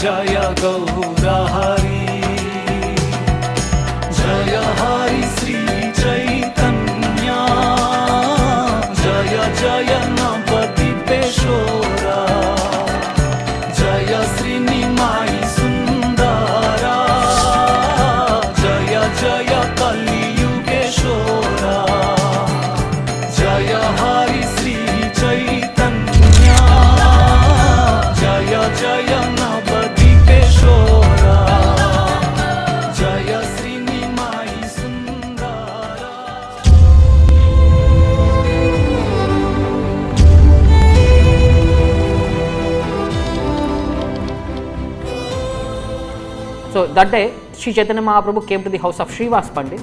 Jaya Gaura Hari, Jaya Hari Sri Chaitanya, Jaya Jaya Navadvip Shora, Jaya Sri Nimai Sundara, Jaya Jaya Kali Yugeshora, Jaya Hari Sri Chaitanya, Jaya Jaya Navadvip Shora, Jaya Sri Nimai Sundara. So that day, Sri Chaitanya Mahaprabhu came to the house of Srivasa Pandit.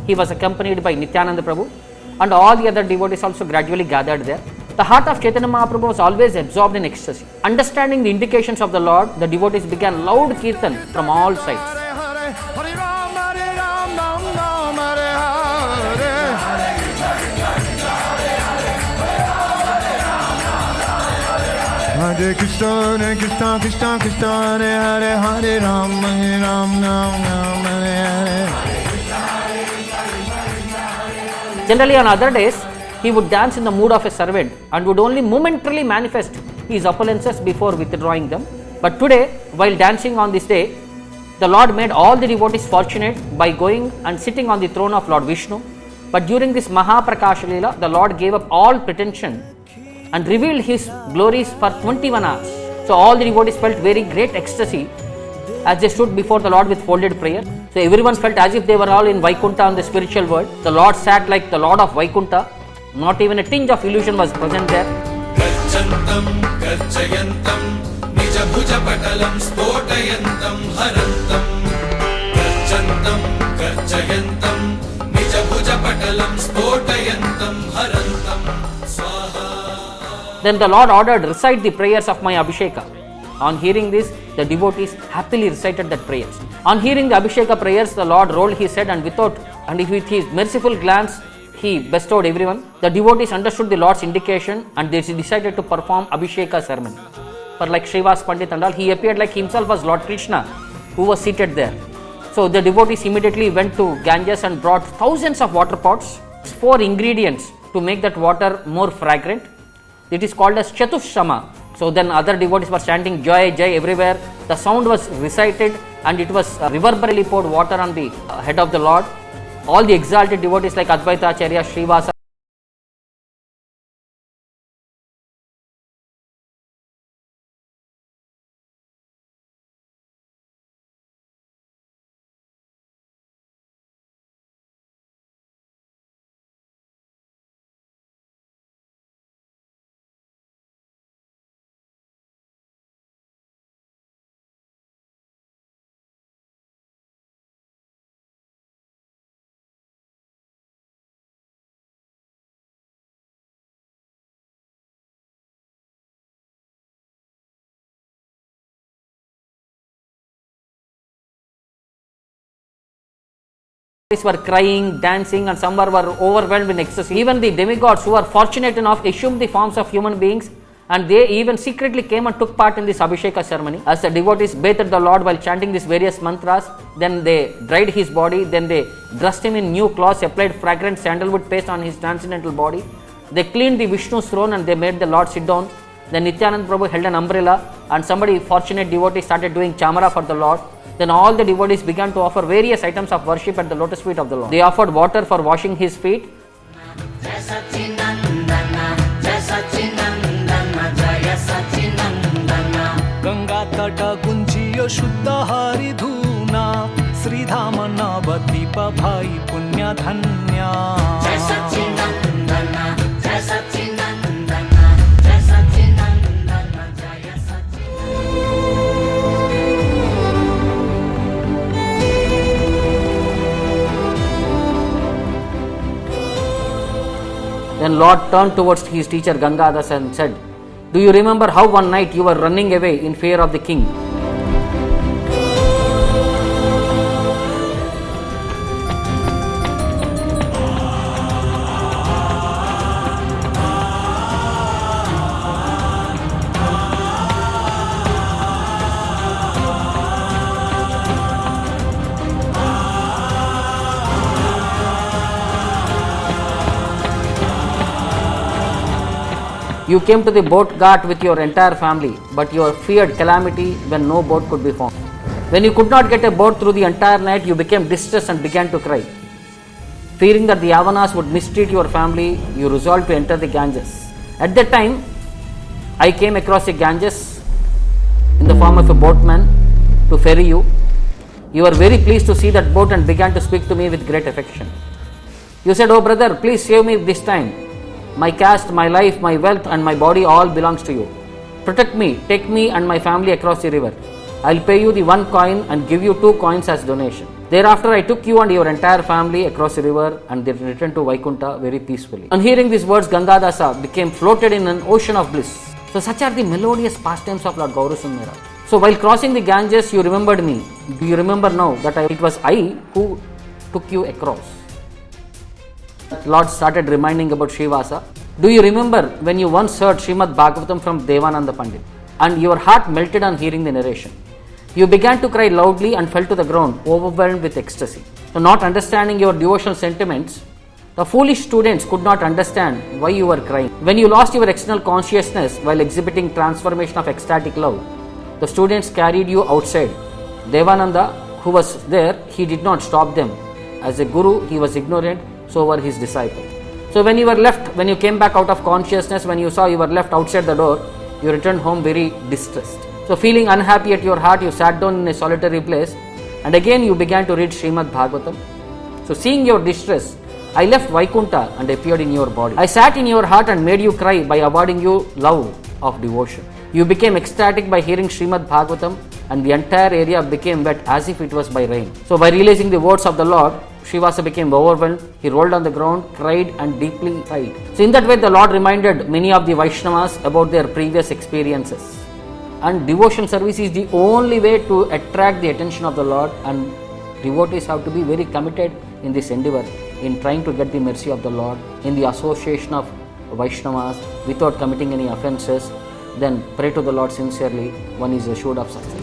He was accompanied by Nityananda Prabhu, and all the other devotees also gradually gathered there. The heart of Chaitanya Mahaprabhu was always absorbed in ecstasy. Understanding the indications of the Lord, the devotees began loud kirtan from all sides. Hare Krishna, Krishna Krishna, Krishna Hare Hare, Ram Ram, Ram Hare Hare. Generally on other days, he would dance in the mood of a servant and would only momentarily manifest his opulences before withdrawing them. But today, while dancing on this day, the Lord made all the devotees fortunate by going and sitting on the throne of Lord Vishnu. But during this Maha Prakash Lila, the Lord gave up all pretension and revealed his glories for 21 hours. So all the devotees felt very great ecstasy as they stood before the Lord with folded prayer. So everyone felt as if they were all in Vaikuntha on the spiritual world. The Lord sat like the Lord of Vaikuntha. Not even a tinge of illusion was present there. Gachantam Gachayantam Nija Bhuja Patalam Spotayantam Harantam Gachantam Gachayantam Nija Bhuja Patalam Spotayantam Harantam Swaha. Then the Lord ordered, recite the prayers of my Abhisheka. On hearing this, the devotees happily recited that prayers. On hearing the Abhisheka prayers, the Lord rolled his head and with his merciful glance, he bestowed everyone. The devotees understood the Lord's indication and they decided to perform Abhisheka ceremony. For like Srivasa Pandit and all, he appeared like himself was Lord Krishna who was seated there. So the devotees immediately went to Ganges and brought thousands of water pots, 4 ingredients to make that water more fragrant. It is called as Chatushama. So then other devotees were chanting Jai Jai everywhere. The sound was recited and it was reverberantly poured water on the head of the Lord. All the exalted devotees like Battacharyas, Srivasa, were crying, dancing, and some were overwhelmed in ecstasy. Even the demigods who were fortunate enough assumed the forms of human beings, and they even secretly came and took part in this Abhisheka ceremony. As the devotees bathed the Lord while chanting these various mantras, then they dried his body, then they dressed him in new clothes, applied fragrant sandalwood paste on his transcendental body. They cleaned the Vishnu's throne and they made the Lord sit down. Then Nityananda Prabhu held an umbrella and somebody fortunate devotee started doing chamara for the Lord. Then all the devotees began to offer various items of worship at the lotus feet of the Lord. They offered water for washing his feet. Ganga tata gunjiyo shuddha hari dhuna, Sridhama Navadvip bhai punya dhanya. Jai Sachinandana, Jai Sachinandana, Jai Sachinandana, Jai Sachinandana. Then Lord turned towards his teacher Gangadhar and said, "Do you remember how one night you were running away in fear of the king? You came to the boat ghat with your entire family, but you feared calamity when no boat could be found. When you could not get a boat through the entire night, you became distressed and began to cry. Fearing that the Yavanas would mistreat your family, you resolved to enter the Ganges. At that time, I came across the Ganges in the form of a boatman to ferry you. You were very pleased to see that boat and began to speak to me with great affection. You said, "Oh brother, please save me this time. My caste, my life, my wealth and my body all belongs to you. Protect me, take me and my family across the river. I'll pay you the 1 coin and give you 2 coins as donation." Thereafter, I took you and your entire family across the river and they returned to Vaikuntha very peacefully. On hearing these words, Gangadasa became floated in an ocean of bliss. So such are the melodious pastimes of Lord Gaura Purnima. So while crossing the Ganges, you remembered me. Do you remember now that it was I who took you across? Lord started reminding about Srivasa. Do you remember when you once heard Srimad Bhagavatam from Devananda Pandit and your heart melted on hearing the narration? You began to cry loudly and fell to the ground, overwhelmed with ecstasy. So not understanding your devotional sentiments, the foolish students could not understand why you were crying. When you lost your external consciousness while exhibiting transformation of ecstatic love, the students carried you outside. Devananda, who was there, he did not stop them. As a guru, he was ignorant, so were his disciples. So when you came back out of consciousness, when you saw you were left outside the door, you returned home very distressed. So feeling unhappy at your heart, you sat down in a solitary place and again you began to read Srimad Bhagavatam. So seeing your distress, I left Vaikuntha and appeared in your body. I sat in your heart and made you cry by awarding you love of devotion. You became ecstatic by hearing Srimad Bhagavatam and the entire area became wet as if it was by rain. So by realizing the words of the Lord, Srivasa became overwhelmed. He rolled on the ground, cried and deeply sighed. So in that way the Lord reminded many of the Vaishnavas about their previous experiences. And devotion service is the only way to attract the attention of the Lord, and devotees have to be very committed in this endeavor in trying to get the mercy of the Lord in the association of Vaishnavas without committing any offences. Then pray to the Lord sincerely, one is assured of success.